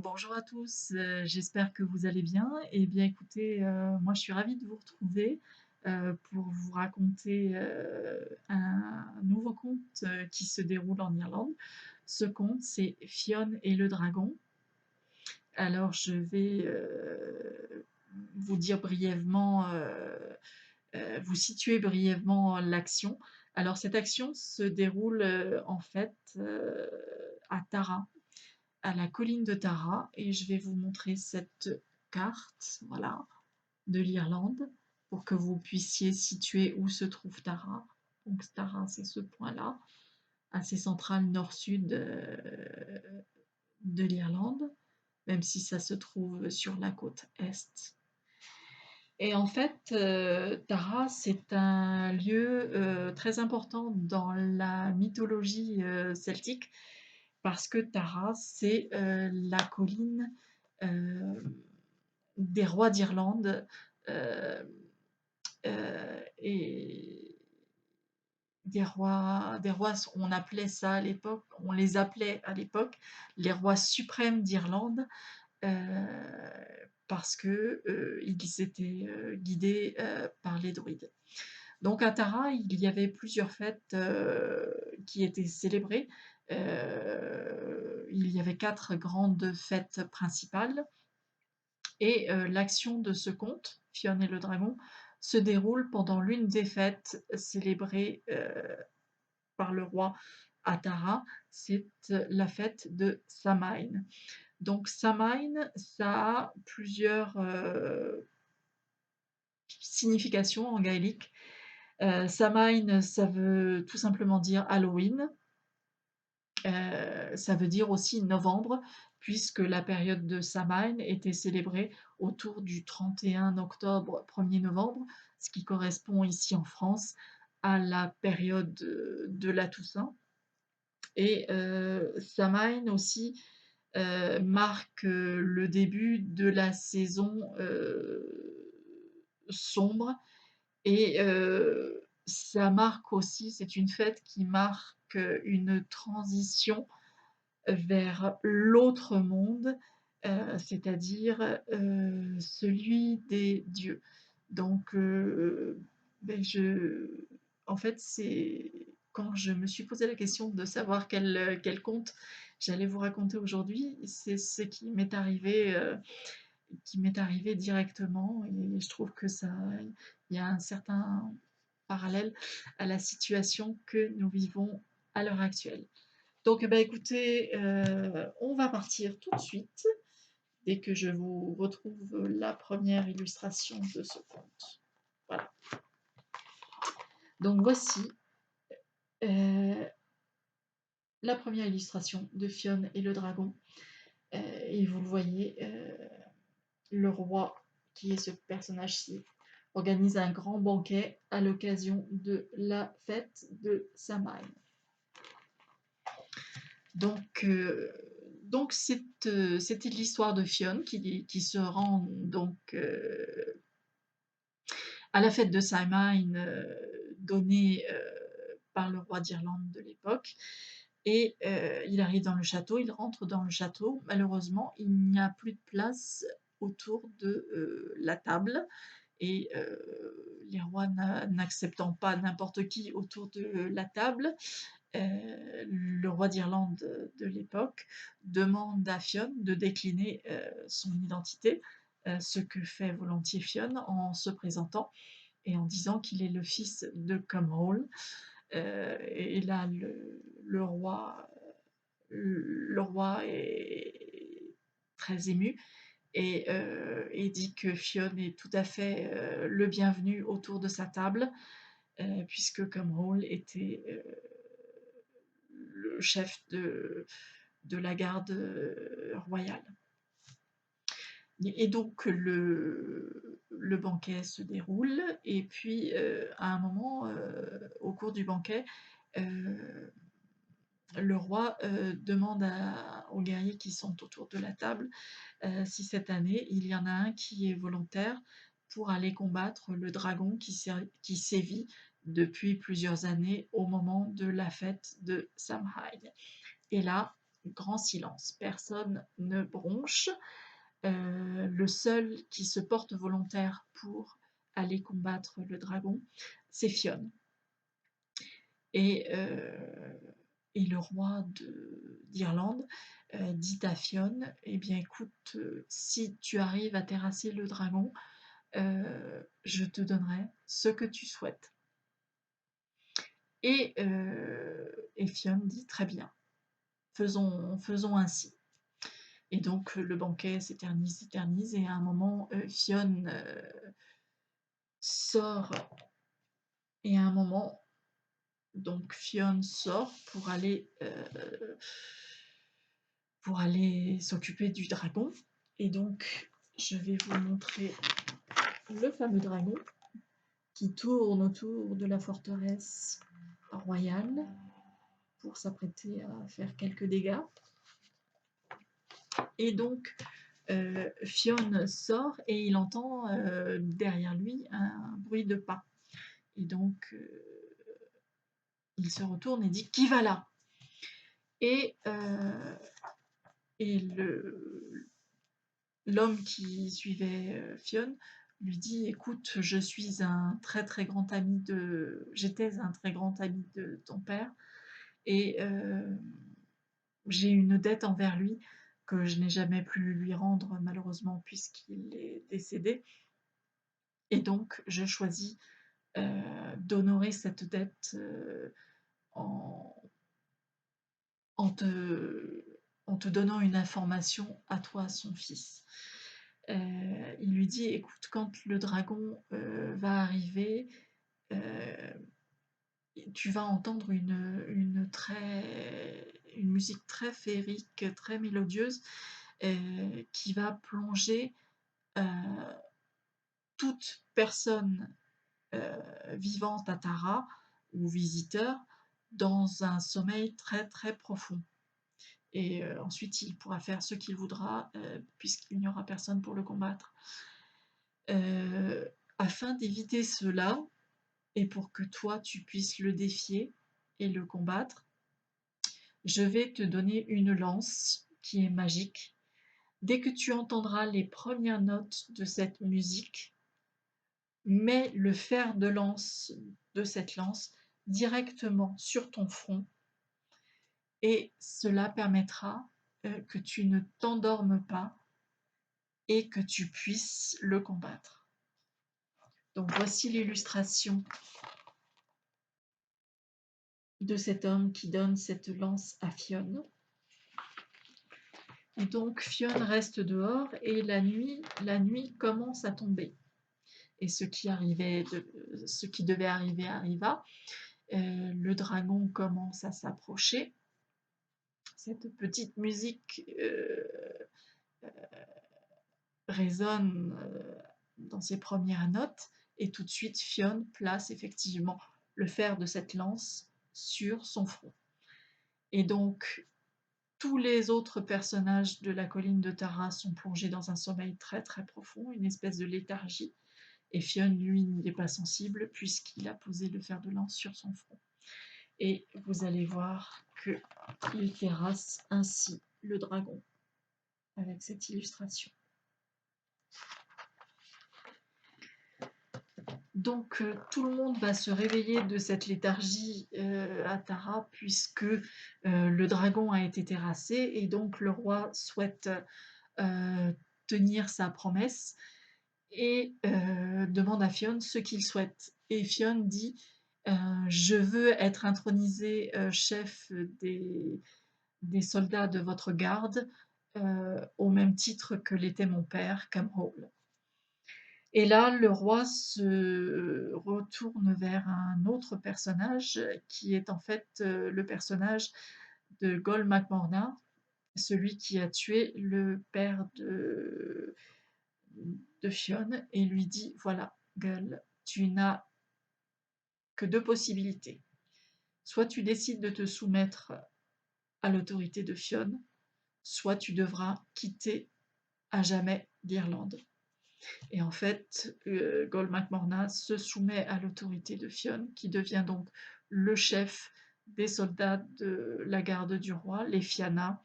Bonjour à tous, j'espère que vous allez bien. Eh bien écoutez, moi je suis ravie de vous retrouver, pour vous raconter, un nouveau conte, qui se déroule en Irlande. Ce conte, c'est Fionn et le dragon. Alors je vais, vous dire brièvement, vous situer brièvement l'action. Alors cette action se déroule, en fait, à Tara. À la colline de Tara et je vais vous montrer cette carte, voilà, de l'Irlande pour que vous puissiez situer où se trouve Tara. Donc Tara, c'est ce point-là, assez central nord-sud de l'Irlande, même si ça se trouve sur la côte est. Et en fait, Tara, c'est un lieu très important dans la mythologie celtique parce que Tara, c'est la colline euh, des rois d'Irlande. euh, et des rois, on appelait ça à l'époque, on les appelait à l'époque les rois suprêmes d'Irlande euh, parce que ils étaient guidés par les druides. Donc à Tara, il y avait plusieurs fêtes qui étaient célébrées. Il y avait 4 grandes fêtes principales et l'action de ce conte, Fionn et le dragon, se déroule pendant l'une des fêtes célébrées par le roi à Tara, c'est la fête de Samhain. Donc Samhain, ça a plusieurs significations en gaélique. Samhain, ça veut tout simplement dire Halloween. Ça veut dire aussi novembre, puisque la période de Samhain était célébrée autour du 31 octobre, 1er novembre, ce qui correspond ici en France à la période de la Toussaint. Et Samhain aussi marque le début de la saison sombre et ça marque aussi, c'est une fête qui marque une transition vers l'autre monde, c'est-à-dire celui des dieux. Donc, ben en fait, c'est quand je me suis posé la question de savoir quel conte j'allais vous raconter aujourd'hui, c'est ce qui m'est arrivé directement et je trouve que ça, il y a un certain parallèle à la situation que nous vivons à l'heure actuelle. Donc, bah, écoutez, on va partir tout de suite dès que je vous retrouve la première illustration de ce conte. Voilà. Donc voici euh, la première illustration de Fionn et le dragon. Et vous le voyez, le roi, qui est ce personnage-ci, organise un grand banquet à l'occasion de la fête de Samhain. Donc, c'était l'histoire de Fionn qui se rend donc à la fête de Samhain donnée par le roi d'Irlande de l'époque. Et il arrive dans le château, il rentre dans le château. Malheureusement, il n'y a plus de place autour de la table. Et les rois n'acceptant pas n'importe qui autour de la table, le roi d'Irlande de l'époque demande à Fionn de décliner son identité, ce que fait volontiers Fionn en se présentant et en disant qu'il est le fils de Cumhall. Et là, le roi est très ému et dit que Fionn est tout à fait le bienvenu autour de sa table, puisque Cumhall était le chef de la garde royale. Et donc le banquet se déroule et puis à un moment au cours du banquet, le roi demande aux guerriers qui sont autour de la table si cette année il y en a un qui est volontaire pour aller combattre le dragon qui sévit depuis plusieurs années au moment de la fête de Samhain. Et là, Grand silence, personne ne bronche. Le seul qui se porte volontaire pour aller combattre le dragon, c'est Fionn. Et, et le roi d'Irlande dit à Fionn, eh bien écoute, si tu arrives à terrasser le dragon, je te donnerai ce que tu souhaites. Et Fionn dit très bien, faisons ainsi. Et donc le banquet s'éternise, et à un moment, Fionn sort, et à un moment, donc Fionn sort pour aller s'occuper du dragon. Et donc, je vais vous montrer le fameux dragon qui tourne autour de la forteresse royale pour s'apprêter à faire quelques dégâts. Et donc, Fionn sort et il entend derrière lui un bruit de pas. Et donc, il se retourne et dit « Qui va là ?» Et, l'homme qui suivait Fionn lui dit « Écoute, j'étais un très grand ami de ton père, et j'ai une dette envers lui que je n'ai jamais pu lui rendre malheureusement puisqu'il est décédé. Et donc, je choisis d'honorer cette dette en, en, te, en te donnant une information à toi, son fils. » Il lui dit « Écoute, quand le dragon va arriver, tu vas entendre une musique très féerique, très mélodieuse, qui va plonger toute personne vivante à Tara ou visiteur dans un sommeil très profond. Et ensuite, il pourra faire ce qu'il voudra puisqu'il n'y aura personne pour le combattre. Afin d'éviter cela, et pour que toi tu puisses le défier et le combattre, je vais te donner une lance qui est magique. Dès que tu entendras les premières notes de cette musique, mets le fer de lance de cette lance directement sur ton front, et cela permettra que tu ne t'endormes pas et que tu puisses le combattre. Donc voici l'illustration de cet homme qui donne cette lance à Fionn. Et donc Fionn reste dehors et la nuit commence à tomber. Et ce qui devait arriver arriva. Le dragon commence à s'approcher. Cette petite musique résonne dans ses premières notes, et tout de suite Fionn place effectivement le fer de cette lance sur son front. Et donc tous les autres personnages de la colline de Tara sont plongés dans un sommeil très profond, une espèce de léthargie, et Fionn, lui, n'y est pas sensible puisqu'il a posé le fer de lance sur son front. Et vous allez voir qu'il terrasse ainsi le dragon avec cette illustration. Donc tout le monde va se réveiller de cette léthargie à Tara puisque le dragon a été terrassé, et donc le roi souhaite tenir sa promesse et demande à Fionn ce qu'il souhaite. Et Fionn dit je veux être intronisé chef des soldats de votre garde au même titre que l'était mon père, Camhall. Et là, le roi se retourne vers un autre personnage qui est en fait le personnage de Gol MacMorna, celui qui a tué le père de Fionn, et lui dit « Voilà, Gol, tu n'as que deux possibilités. Soit tu décides de te soumettre à l'autorité de Fionn, soit tu devras quitter à jamais l'Irlande. » Et en fait, Gol MacMorna se soumet à l'autorité de Fionn, qui devient donc le chef des soldats de la garde du roi, les Fianna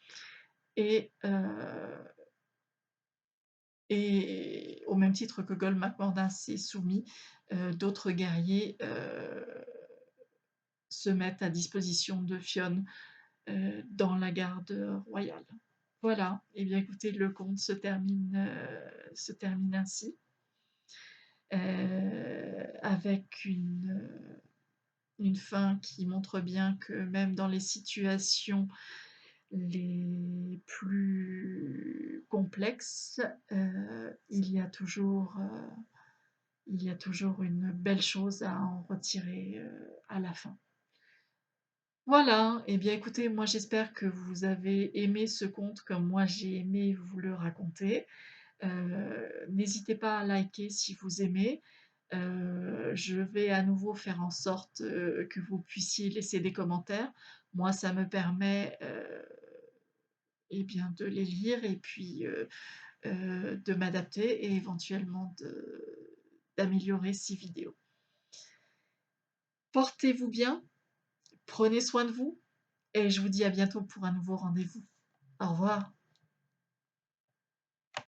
et au même titre que Gol MacMorda s'est soumis, d'autres guerriers, se mettent à disposition de Fionn, dans la garde royale. Voilà, et bien écoutez, le conte se termine ainsi, avec une fin qui montre bien que même dans les situations les plus complexes, il y a toujours une belle chose à en retirer, à la fin. Voilà, et bien écoutez, moi j'espère que vous avez aimé ce conte comme moi j'ai aimé vous le raconter. N'hésitez pas à liker si vous aimez. Je vais à nouveau faire en sorte, que vous puissiez laisser des commentaires. Moi, ça me permet, et bien, de les lire et puis, de m'adapter et éventuellement d'améliorer ces vidéos. Portez-vous bien, prenez soin de vous et je vous dis à bientôt pour un nouveau rendez-vous. Au revoir.